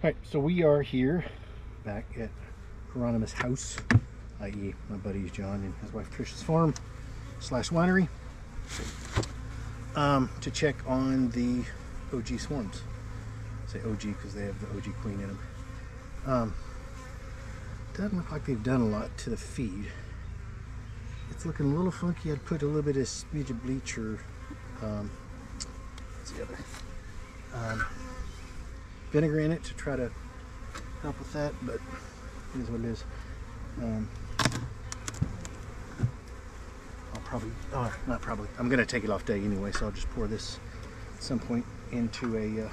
Alright, so we are here back at Hieronymus House, i.e. my buddy John and his wife Trish's farm slash winery, to check on the OG swarms. I say OG because they have the OG queen in them. Doesn't look like they've done a lot to the feed. It's looking a little funky. I'd put a little bit of smidge of bleach or what's the other? Vinegar in it to try to help with that, but it is what it is. I'll probably, not probably, I'm going to take it off day anyway, so I'll just pour this at some point into a,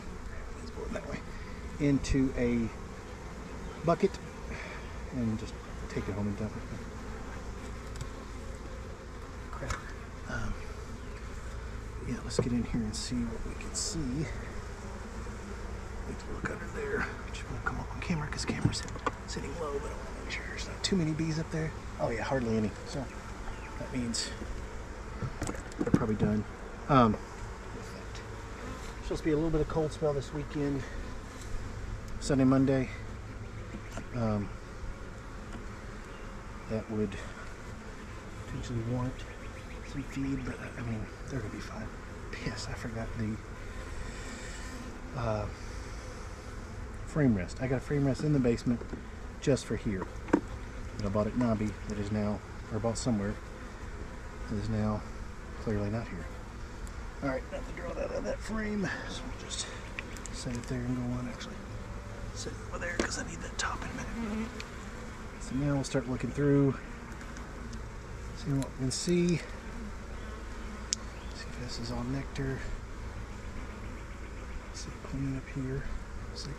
let's pour it that way, into a bucket and just take it home and dump it. Crap. Yeah, let's get in here and see what we can see. Let's look under there. Just won't come up on camera because the camera's sitting low, but I want to make sure there's not too many bees up there. Oh yeah, hardly any. So that means they're probably done. Supposed to be a little bit of cold spell this weekend, Sunday, Monday. That would potentially warrant some feed, but I mean, they're gonna be fine. Piss, I forgot the frame rest. I got a frame rest in the basement just for here that I bought at Nobby that is now, or bought somewhere, that is now clearly not here. Alright, nothing drawn out of that frame, so we'll just set it there and go on. Actually set it over there because I need that top in a minute. So now we'll start looking through, see what we can see. See if this is all nectar. See queen up here. See.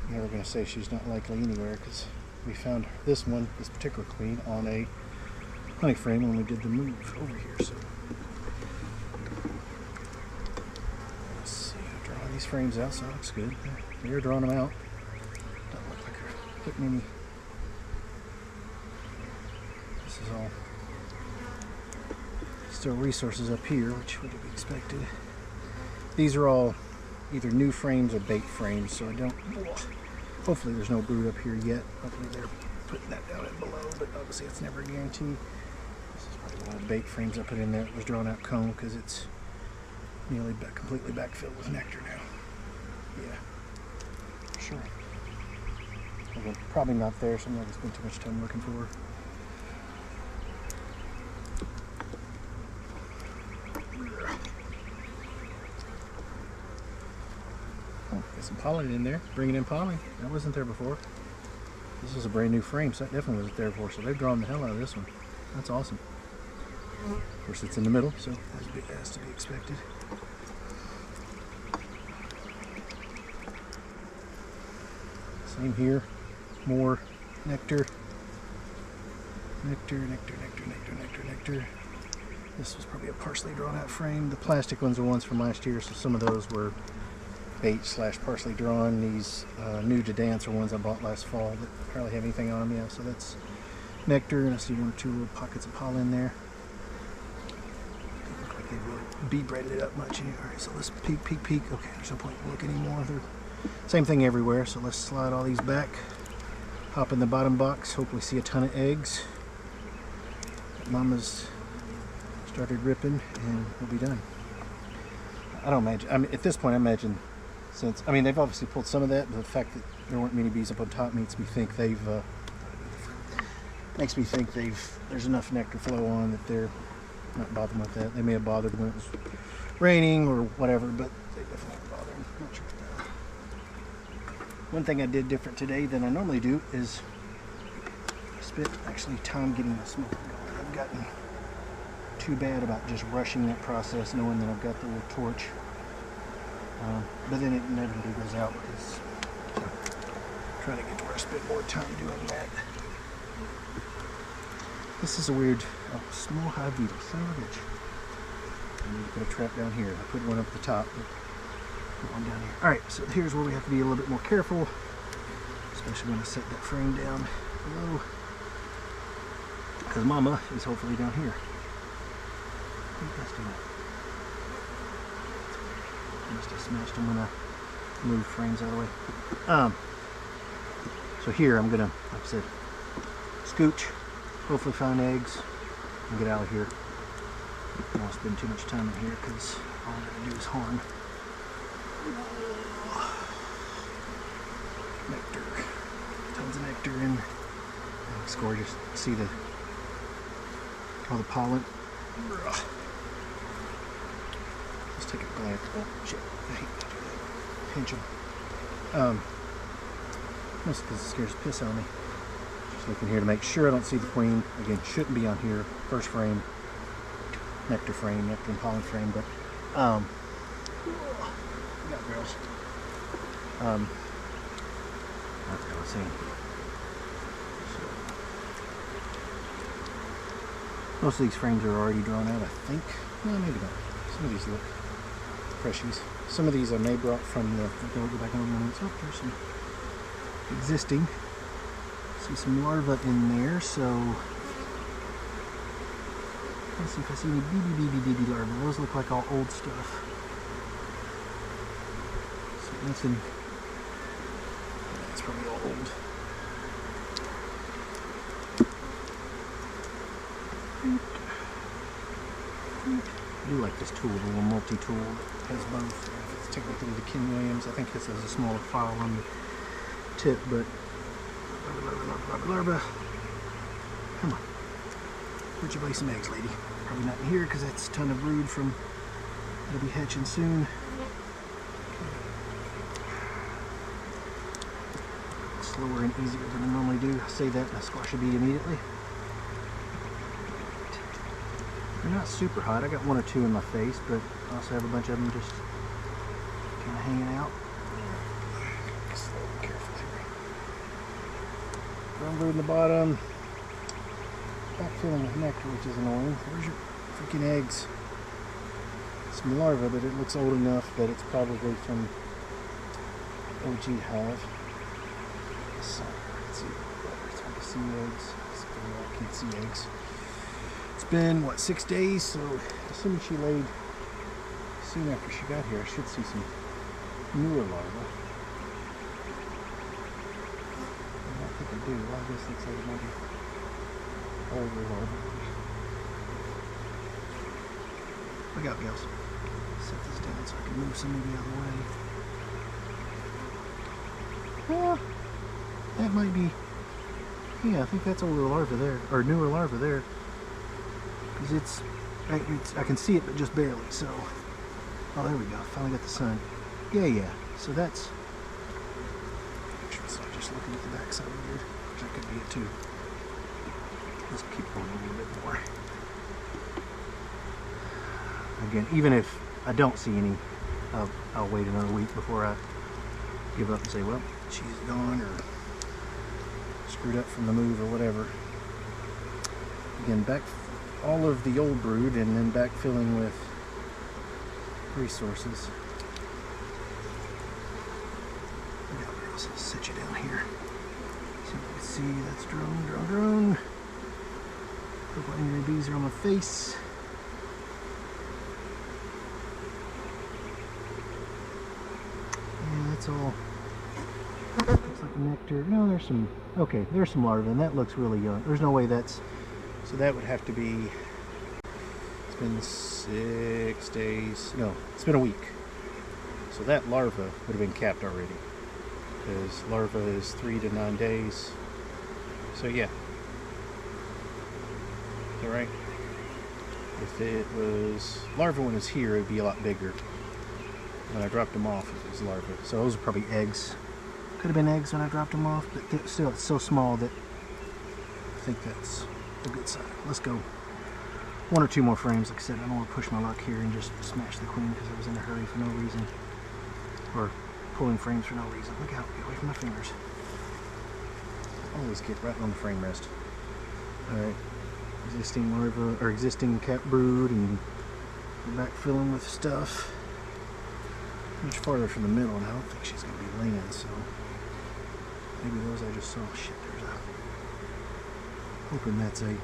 I'm never going to say she's not likely anywhere because we found this one, this particular queen, on a honey frame when we did the move over here. So let's see, I'm drawing these frames out, so that looks good. They're drawing them out. Don't look like they're putting any. This is all still resources up here, which would be expected. These are all either new frames or bait frames, so I don't. Hopefully, there's no brood up here yet. Hopefully, they're putting that down and below, but obviously, it's never a guarantee. This is probably one of the bait frames I put in there. It was drawn out comb because it's nearly completely backfilled with nectar now. Yeah, sure. Well, probably not there, so I'm not going to spend too much time looking for her. Got some pollen in there, bringing in pollen. That wasn't there before. This was a brand new frame, so that definitely wasn't there before. So they've drawn the hell out of this one. That's awesome. Of course, it's in the middle, so that has to be expected. Same here. More nectar. Nectar, nectar, nectar, nectar, nectar, nectar. This was probably a partially drawn out frame. The plastic ones are ones from last year, so some of those were bait slash partially drawn. These new to dance are ones I bought last fall that hardly have anything on them yet. So that's nectar, and I see one or two little pockets of pollen there. Doesn't look like they really bee breaded it up much here. Alright, so let's peek, peek, peek. Okay, there's no point in looking anymore. They're same thing everywhere, so let's slide all these back. Hop in the bottom box, hopefully see a ton of eggs. Mama's started ripping, and we'll be done. I don't imagine, I mean, at this point I imagine, since, I mean, they've obviously pulled some of that, but the fact that there weren't many bees up on top makes me think there's enough nectar flow on that they're not bothering with that. They may have bothered when it was raining or whatever, but they definitely aren't bothering. I'm not sure what that. One thing I did different today than I normally do is I spent actually time getting the smoke going. I've gotten too bad about just rushing that process, knowing that I've got the little torch. But then it inevitably goes out because I'm trying to get to where I spend more time doing that. This is a weird small hive beetle. Son of a bitch. I need to put a trap down here. I put one up at the top, but put one down here. Alright, so here's where we have to be a little bit more careful, especially when I set that frame down below, because Mama is hopefully down here. I must have smashed them when I move frames out of the way. So here I'm gonna, like I said, scooch, hopefully find eggs, and get out of here. I don't want to spend too much time in here because all I'm gonna do is harm. Nectar, tons of nectar in. That looks gorgeous. See all the pollen. Let's take a glance. Oh shit! I hate to do that. Pinch them. Mostly because it scares the piss out of me. Just looking here to make sure I don't see the queen. Again, shouldn't be on here. First frame, nectar and pollen frame. But we got girls. That's what I was saying. So, most of these frames are already drawn out, I think. No, maybe not. Some of these look freshies. Some of these I may brought from the. Go back on the. Oh, there's some existing. See some larvae in there, so let's see if I see any baby larvae. Those look like all old stuff. So nothing. That's probably all old. I do like this tool, the little multi-tool that has both. It's technically the Ken Williams. I think this has a smaller file on the tip, but larva. Come on. Where'd you lay some eggs, lady? Probably not in here because that's a ton of brood from that'll be hatching soon. Slower and easier than I normally do. I say that and I squash a bee immediately. They're not super hot. I got one or two in my face, but I also have a bunch of them just kind of hanging out. Slow, careful here. Brown brood in the bottom. Back filling with nectar, which is annoying. Where's your freaking eggs? Some larvae, but it looks old enough that it's probably from OG hive. So, let's see. It's hard to see eggs. I can't see eggs. It's been, what, 6 days? So, assuming she laid soon after she got here, I should see some newer larvae. I don't think I do. Well, I guess looks like it might be older larvae. Look out, gals. Set this down so I can move some of the other way. Well, that might be, yeah, I think that's older larva there, or newer larva there. Because I can see it, but just barely, so. Oh, there we go. Finally got the sun. Yeah. So that's. So just looking at the back side weird. That could be it too. Let's keep going a little bit more. Again, even if I don't see any, I'll wait another week before I give up and say, well, she's gone or screwed up from the move or whatever. Again, back all of the old brood and then backfilling with resources. I'll set you down here. So you can see that's drone. Purple angry bees are on my face. Yeah, that's all. Looks like nectar. No, there's some. Okay, there's some larvae, and that looks really young. There's no way that's. So that would have to be. It's been 6 days. No, it's been a week. So that larva would have been capped already, because larva is 3 to 9 days. So yeah. Is that right? If it was larva when it's here, it'd be a lot bigger. When I dropped them off, it was larva. So those are probably eggs. Could have been eggs when I dropped them off, but still, it's so small that I think that's a good sign. Let's go. 1 or 2 more frames. Like I said, I don't want to push my luck here and just smash the queen because I was in a hurry for no reason. Or pulling frames for no reason. Look out, get away from my fingers. Always get right on the frame rest. Alright. Existing larva, or existing cap brood, and backfilling with stuff. Much farther from the middle, and I don't think she's going to be laying, so maybe those I just saw. Shit, there's a. Hoping that's a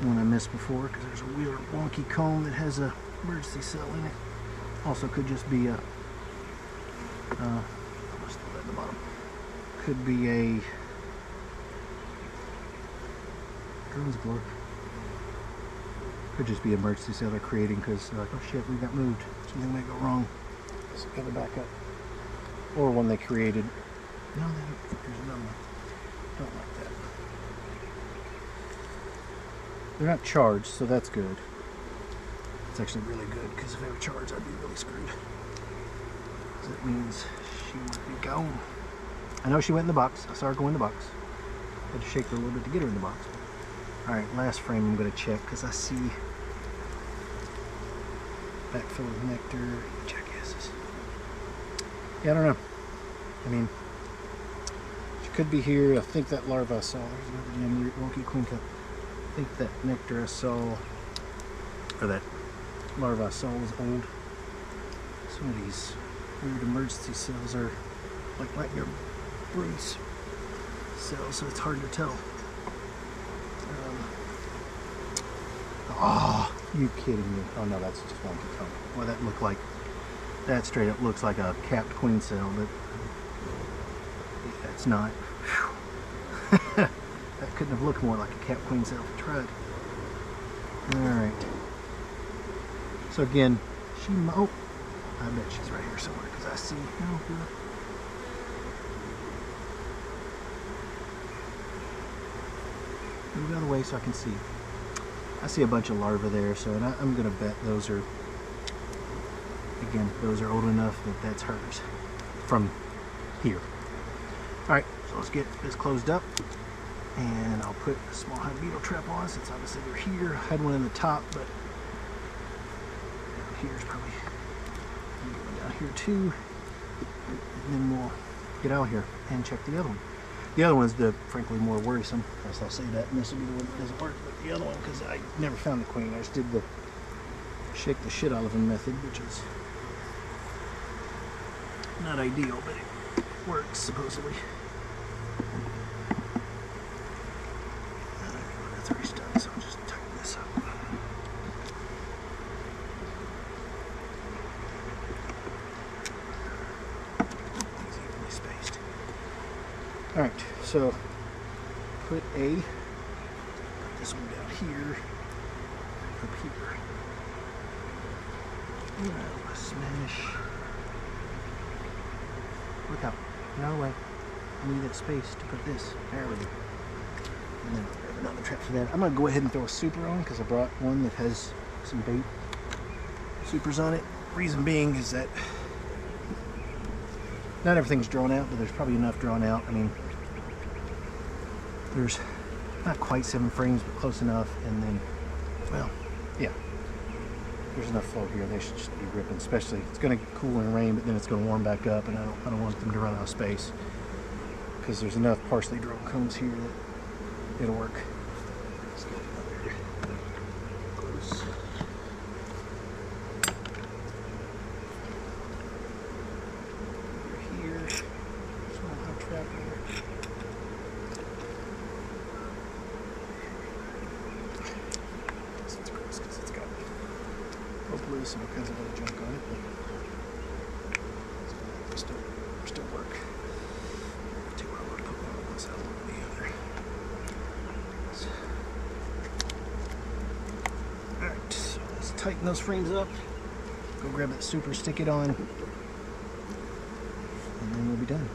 one I missed before, because there's a weird wonky comb that has a emergency cell in it. Also could just be a What's at the bottom? Could be a drone's blower. Could just be emergency cell they're creating because they're like, oh shit, we got moved. Something might go wrong. Let's go back up. Or one they created. No, there's another one. Don't like that. They're not charged, so that's good. It's actually really good because if they were charged, I'd be really screwed. That means she would be gone. I know she went in the box. I saw her go in the box. Had to shake her a little bit to get her in the box. Alright, last frame I'm going to check because I see backfill of nectar. Jackasses. Yeah, I don't know. I mean, she could be here. I think that larva I saw. There's another damn wonky queen cup. I think that nectar I saw, or that larva I saw was old. Some of these weird emergency cells are like right near brood's cells, so it's hard to tell. Oh, you kidding me? Oh no, that's just one component. Well, that looked like, that straight up looks like a capped queen cell, but that's not. That couldn't have looked more like a capped queen cell if I tried. Alright. So again, oh, I bet she's right here somewhere because I see, move out of the way so I can see. I see a bunch of larvae there, so and I'm going to bet those are, again, those are old enough that that's hers from here. Alright, so let's get this closed up, and I'll put a small hive beetle trap on since obviously they're here. I had one in the top, but here's probably going down here too, and then we'll get out here and check the other one. The other one's the frankly more worrisome, as I'll say that, and this will be the one that doesn't work, but the other one, because I never found the queen. I just did the shake the shit out of them method, which is not ideal, but it works supposedly. That's already done, so I'll just tighten this up. Evenly spaced. Alright, so put this one down here, up here. Ooh, smash. Look out. No way. I need that space to put this. There we go. And then I'll grab another trap for that. I'm going to go ahead and throw a super on because I brought one that has some bait supers on it. Reason being is that not everything's drawn out, but there's probably enough drawn out. I mean, there's not quite 7 frames, but close enough. And then, well, yeah, there's enough flow here. They should just be ripping. Especially, it's going to cool and rain, but then it's going to warm back up, and I don't want them to run out of space because there's enough partially drawn combs here that it'll work. Let's get another close. Here, small hot trap here. Hopefully some kinds of other junk on it, but still work. Take what I want to put one on one side, one on the other. Alright, so let's tighten those frames up. Go grab that super, stick it on, and then we'll be done.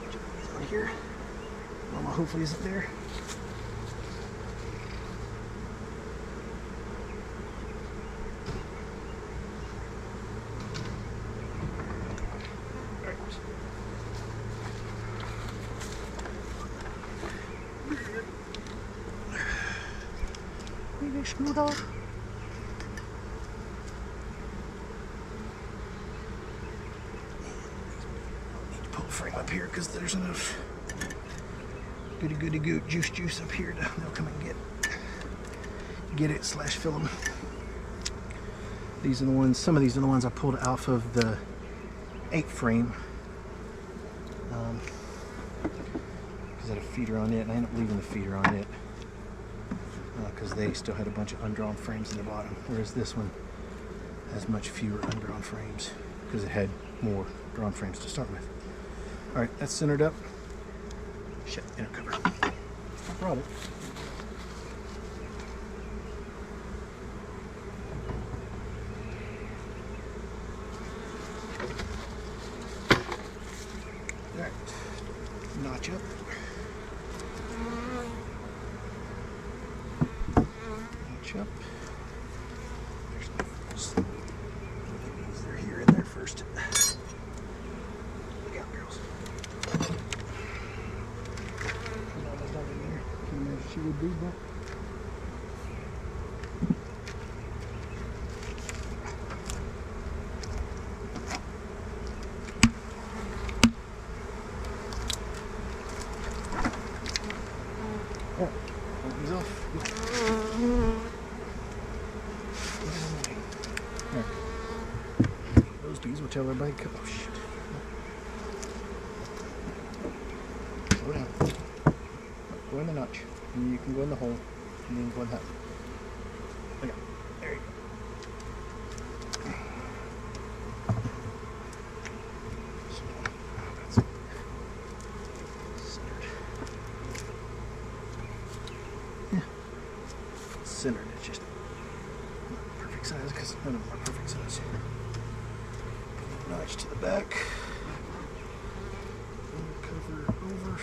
Check these on here. Mama hopefully isn't there. Excluder. Need to pull the frame up here because there's enough goody goot juice up here to they'll come and get it / fill them. These are the ones. Some of these are the ones I pulled off of the 8 frame because I had a feeder on it, and I ended up leaving the feeder on it. Because they still had a bunch of undrawn frames in the bottom, whereas this one has much fewer undrawn frames. because it had more drawn frames to start with. All right, that's centered up. Shit, inner cover. I brought it. All right, notch up. Notch up. They're here and there first. Look out, girls. Mama's not in there. Can you imagine she would be, but. Yeah, these off. Those bees will tell everybody, oh shit. Slow down. Go in the notch. And you can go in the hole. And then go in that. Okay. There you go. That's centered. Yeah. Centered. It's just not perfect size because none of them are perfect size. Notch to the back. Cover over.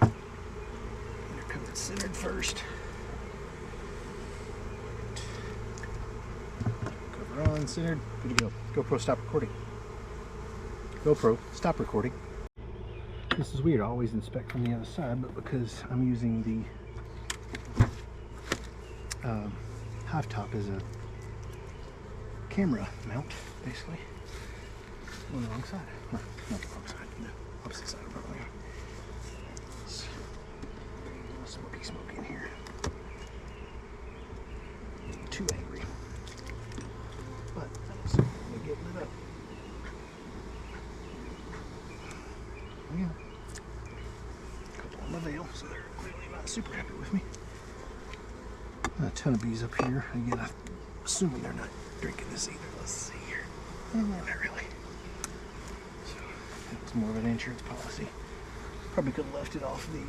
Inner cover centered first. Cover on, centered. Good to go. GoPro, stop recording. GoPro, stop recording. This is weird. I always inspect from the other side, but because I'm using the hive top as a camera mount, basically. On the wrong side. No, not the wrong side. The opposite side, probably. It's smoky in here. Too angry. But that's going to get lit up. Yeah. A couple on the veil, so they're clearly not super happy with me. A ton of bees up here. Again, I'm assuming they're not drinking this either. Let's see here. Not really. It's more of an insurance policy. Probably could have left it off the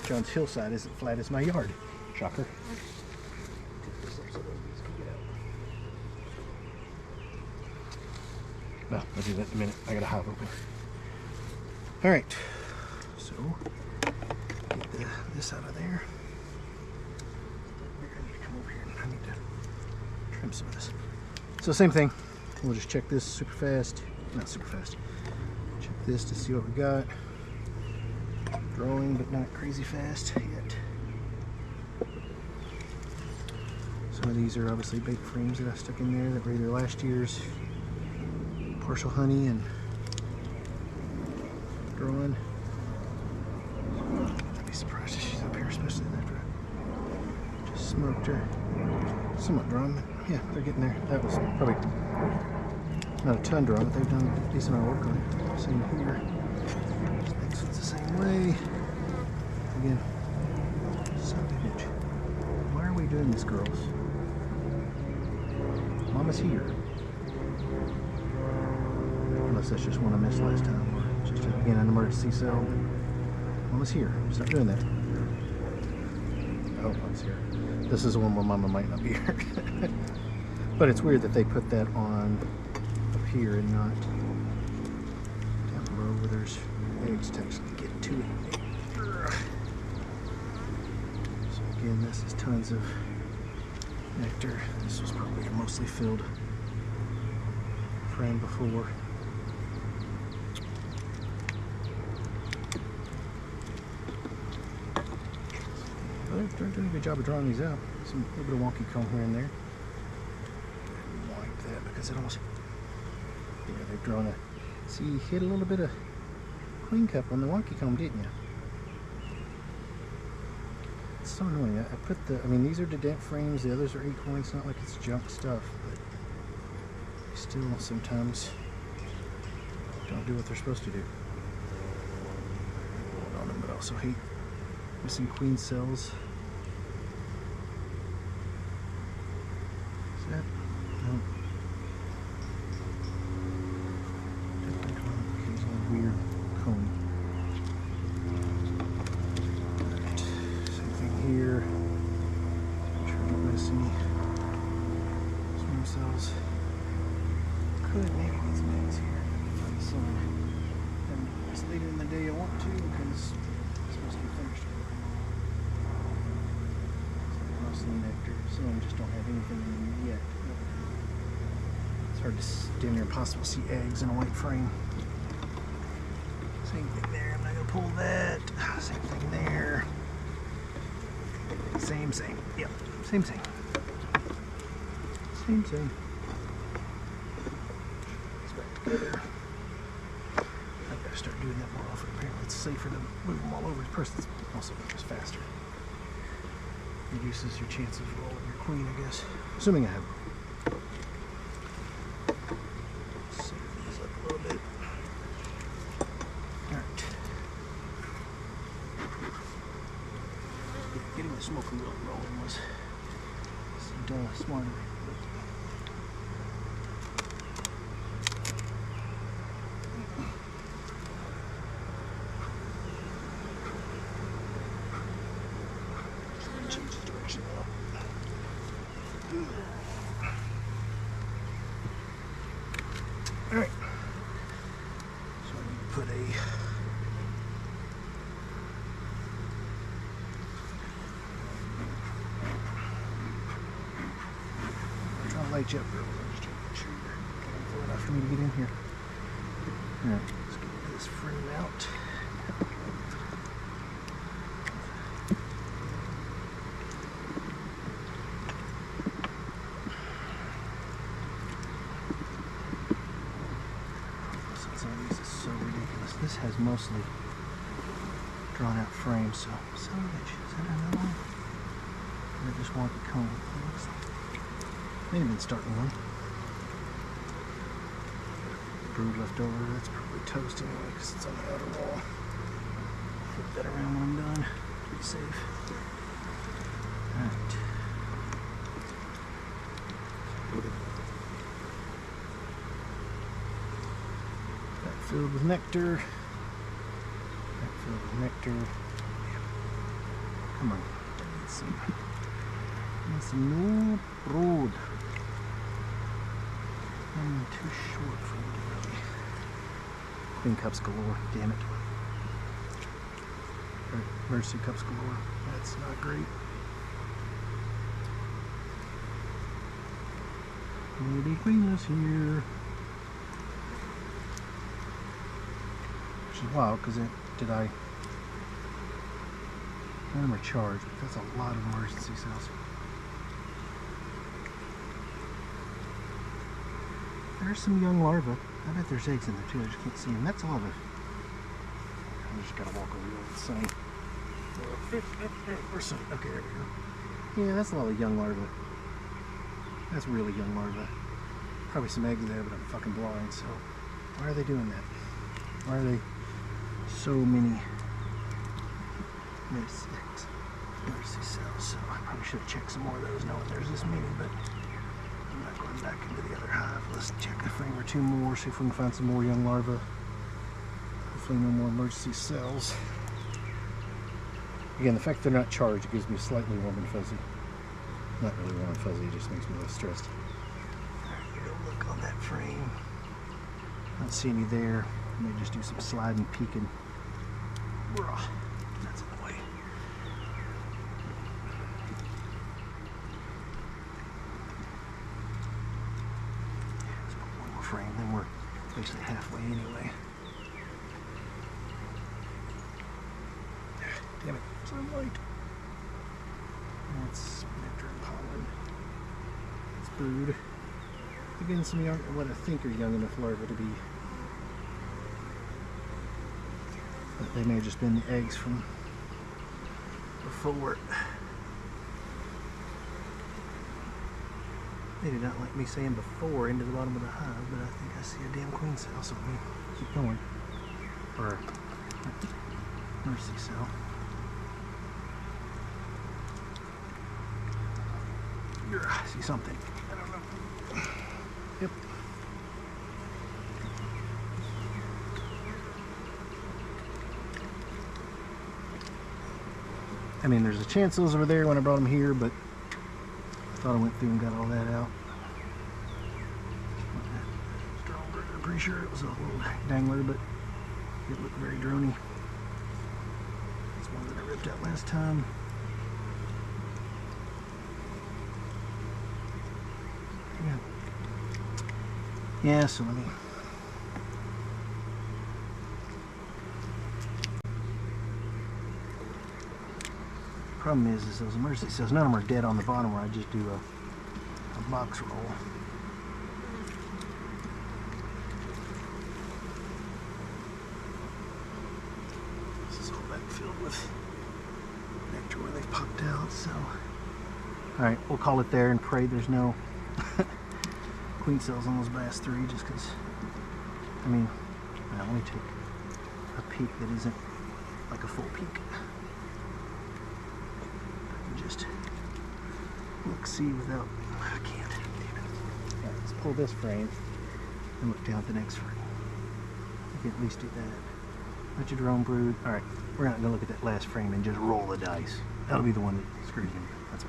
John's hillside isn't flat as my yard. Shocker. Well, I'll do that in a minute. I got a hive open. Alright. So get this out of there. I need to trim some of this. So same thing. We'll just check this super fast. Not super fast. Check this to see what we got. Drawing, but not crazy fast yet. Some of these are obviously bait frames that I stuck in there that were either last year's partial honey and drawing. I'd be surprised if she's up here, especially after I just smoked her. Somewhat drawn, but yeah, they're getting there. That was probably not a ton drawn, but they've done a decent amount of work on it. Same here. Next one's the same way. Again, son of a bitch. Why are we doing this, girls? Mama's here. Unless that's just one I missed last time, or just again an emergency cell. Mama's here. Stop doing that. I hope Mama's here. This is the one where Mama might not be here. But it's weird that they put that on up here and not down below where there's eggs to actually get to it. So again, this is tons of nectar. This was probably a mostly filled frame before. They're doing a good job of drawing these out. Some little bit of wonky comb here and there. Wipe that because it almost, yeah, they've drawn a, see, you hit a little bit of queen cup on the wonky comb, didn't you? It's so annoying. I put the, I mean, these are dedent frames, the others are acorn. It's not like it's junk stuff, but they still sometimes don't do what they're supposed to do. Hold on them, but I also hate Missing queen cells. Is that? No. Here's a weird cone. Alright. Same thing here. Make sure I don't miss any swarm cells. Could maybe get some eggs here from the sun. And it's later in the day I want to because it's supposed to be finished. Mostly nectar. Some of them just don't have anything in them yet. It's hard to stand there and possibly see eggs in a white frame. Same thing there. I'm not going to pull that. Same thing there. Same. Yep. Same. Same. Together. I've got to start doing that more often. Apparently it's safer to move them all over. Plus it's also just faster. Reduces your chances of rolling your queen, I guess. Assuming I have. Set these up a little bit. Alright. Getting the smoke a little rolling was smarter. Alright, so I need to put a I'm trying to light you up real quick. Just trying to make sure you're full enough for me to get in here. Alright, let's get this frame out. This has mostly drawn out frames, so salvage. Is that another one? Or just wonky cone? May have been starting one. Brood left over. That's probably toast anyway because it's on the outer wall. Flip that around when I'm done to be safe. Alright. Filled with nectar. Filled with nectar. Come on. Need some more brood. I'm too short for me, really. Queen cups galore. Damn it. Mercy cups galore. That's not great. Maybe queenless here. Which is wild because none of them are charged, but that's a lot of emergency cells. There's some young larvae. I bet there's eggs in there too. I just can't see them. That's a lot of. I just gotta walk over here with the sun. Where's sun? Okay, there we go. Yeah, that's a lot of young larvae. That's really young larvae. Probably some eggs there, but I'm fucking blind. So why are they doing that? Why are they so many mercy cells? So I probably should have checked some more of those, knowing there's this many, but I'm not going back into the other hive. Let's check a frame or two more, see if we can find some more young larvae. Hopefully no more emergency cells. Again, the fact they're not charged gives me slightly warm and fuzzy. Not really warm and fuzzy, it just makes me less stressed. Alright, go look on that frame. I don't see any there. I may just do some sliding, peeking. That's in the way. Let's put one more frame, then we're basically halfway anyway. Damn it, sunlight. That's nectar and pollen. It's brood. Again, some young, what I think are young enough larvae to be. But they may have just been the eggs from before. They did not like me saying before into the bottom of the hive, but I think I see a damn queen cell, so we keep going. Or mercy cell. I see something. I don't know. Yep. I mean, there's a chance those were there when I brought them here, but I thought I went through and got all that out. I'm pretty sure it was a little dangler, but it looked very droney. That's one that I ripped out last time. Yeah, so let me... Problem is those emergency cells, none of them are dead on the bottom where I just do a box roll. This is all backfilled with nectar where they've popped out, so... Alright, we'll call it there and pray there's no queen cells on those bass 3, just because, I mean, let me take a peek that isn't like a full peek. Just look, see without, I can't. Right, let's pull this frame and look down at the next frame. I can at least do that. Let your drone brood. Alright, we're not going to look at that last frame and just roll the dice. That'll be the one that screws me. That's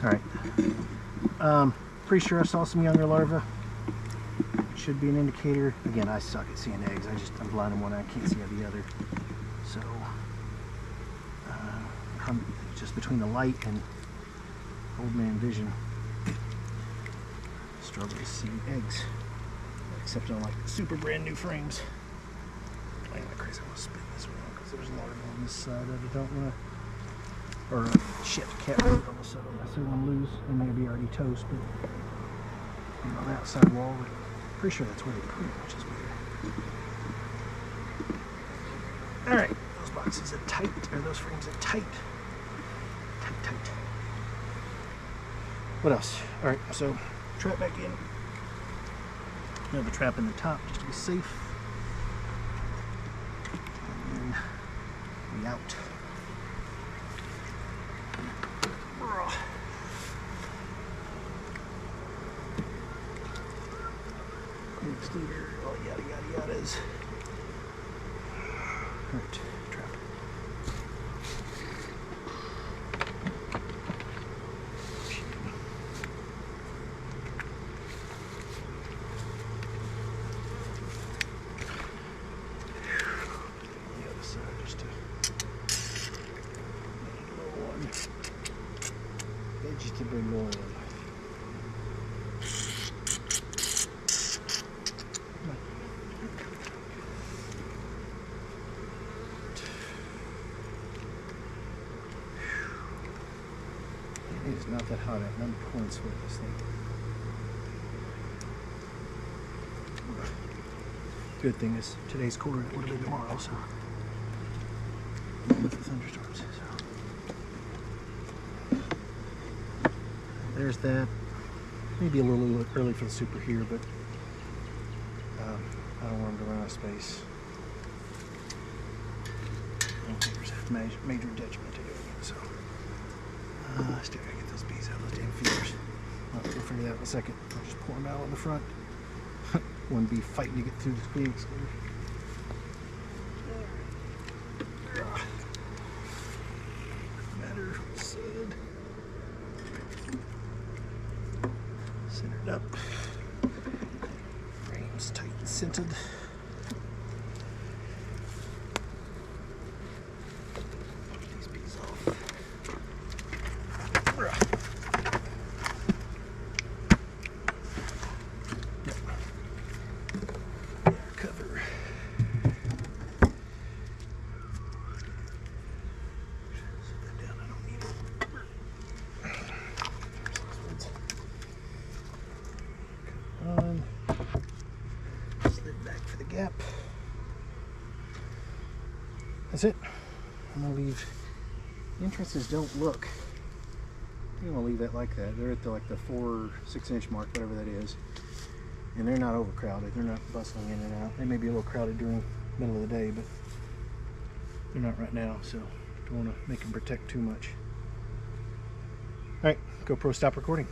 alright. Pretty sure I saw some younger larvae. It should be an indicator. Again, I suck at seeing eggs. I'm blind in one eye, I can't see the other. So, just between the light and old man vision, struggle to see eggs, except on like super brand new frames. Playing like crazy. I want to spin this one because there's larvae on this side that I don't want to, or shit, cat food on the side. I see one loose and maybe already toast, but on the outside wall, but pretty sure that's where they put it, which is weird. All right, those boxes are tight, or those frames are tight. Tight. What else? All right, so trap back in. Another trap in the top just to be safe. And then we out. Excluder, all yada yada yadas. Alright, trap. The other side just a little one. Vegetable oil. It's not that hot out. I'm pouring sweat this thing. Good thing is today's cooler than it would have been tomorrow, so with the thunderstorms. So there's that. Maybe a little early for the super here, but I don't want them to run out of space. I don't think there's a major detriment to doing it, so. Still gotta get those bees out of those damn feeders. We'll figure that out in a second. I'll just pour them out on the front. One bee fighting to get through this queen excluder. Matter said. Centered up. Frames tight and scented. These bees off. Cover. Set that down. I don't need it. On. Slid back for the gap. That's it. I'm gonna leave. The entrances don't look. I'm gonna leave that like that. They're at like the 4 or 6 inch mark, whatever that is, and they're not overcrowded. They're not bustling in and out. They may be a little crowded during the middle of the day, but they're not right now. So don't want to make them protect too much. Alright, GoPro, stop recording.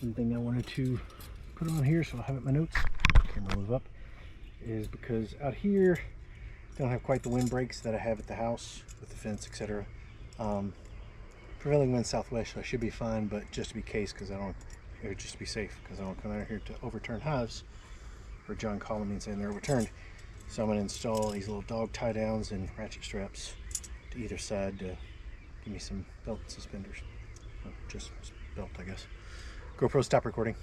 One thing I wanted to put on here, so I'll have it in my notes, camera move up, is because out here I don't have quite the wind breaks that I have at the house with the fence, etc. Prevailing wind southwest, so I should be fine, but just to be case, because I don't, it would just to be safe, because I don't come out here to overturn hives, or John calling me and saying they're overturned. So I'm going to install these little dog tie downs and ratchet straps to either side to give me some belt and suspenders. Well, just belt, I guess. GoPro, stop recording.